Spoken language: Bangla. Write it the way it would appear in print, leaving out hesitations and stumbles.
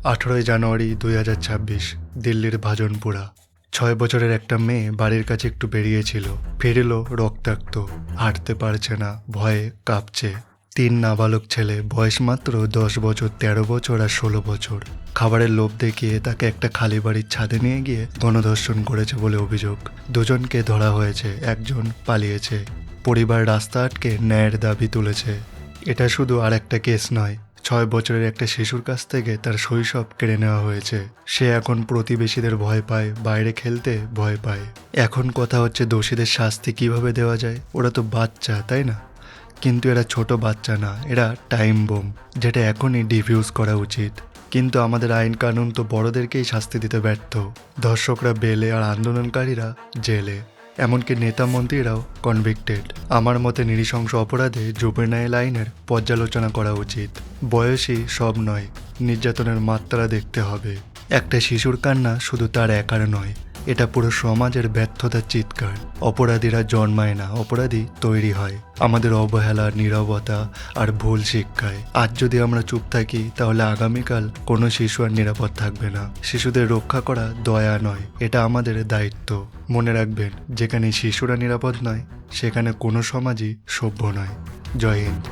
18 জানুয়ারি 2026, দিল্লির ভাজনপুরা। 6 বছরের একটা মেয়ে বাড়ির কাছে একটু বেরিয়েছিল, ফিরল রক্তাক্ত, হাঁটতে পারছে না, ভয়ে কাঁপছে। 3 নাবালক ছেলে, বয়স মাত্র 10 বছর, 13 বছর আর 16 বছর। খাবারের লোভ দেখিয়ে তাকে একটা খালি বাড়ির ছাদে নিয়ে গিয়ে গণধর্ষণ করেছে বলে অভিযোগ। দুজনকে ধরা হয়েছে, একজন পালিয়েছে। পরিবার রাস্তা আটকে ন্যায়ের দাবি তুলেছে। এটা শুধু আর একটা কেস নয়, 6 বছরের একটা শিশুর কাছ থেকে তার শৈশব কেড়ে নেওয়া হয়েছে। সে এখন প্রতিবেশীদের ভয় পায়, বাইরে খেলতে ভয় পায়। এখন কথা হচ্ছে দোষীদের শাস্তি কিভাবে দেওয়া যায়। ওরা তো বাচ্চা, তাই না? কিন্তু এরা ছোট বাচ্চা না, এরা টাইম বোম, যেটা এখনই ডিফিউজ করা উচিত। কিন্তু আমাদের আইন কানুন তো বড়দেরকেই শাস্তি দিতে ব্যর্থ। ধর্ষকরা বেলে আর আন্দোলনকারীরা জেলে, এমনকি নেতা মন্ত্রীরাও কনভিক্টেড। আমার মতে নৃশংস অপরাধে জুভেনাইল আইনের পর্যালোচনা করা উচিত। বয়সই সব নয়, নির্যাতনের মাত্রা দেখতে হবে। একটা শিশুর কান্না শুধু তার একার নয়, এটা পুরো সমাজের ব্যর্থতার চিৎকার। অপরাধীরা জন্মায় না, অপরাধী তৈরি হয় আমাদের অবহেলা, নীরবতা আর ভুল শিক্ষায়। আজ যদি আমরা চুপ থাকি, তাহলে আগামীকাল কোনো শিশু আর নিরাপদ থাকবে না। শিশুদের রক্ষা করা দয়া নয়, এটা আমাদের দায়িত্ব। মনে রাখবেন, যেখানে শিশুরা নিরাপদ নয়, সেখানে কোনো সমাজই সভ্য নয়। জয় হিন্দ।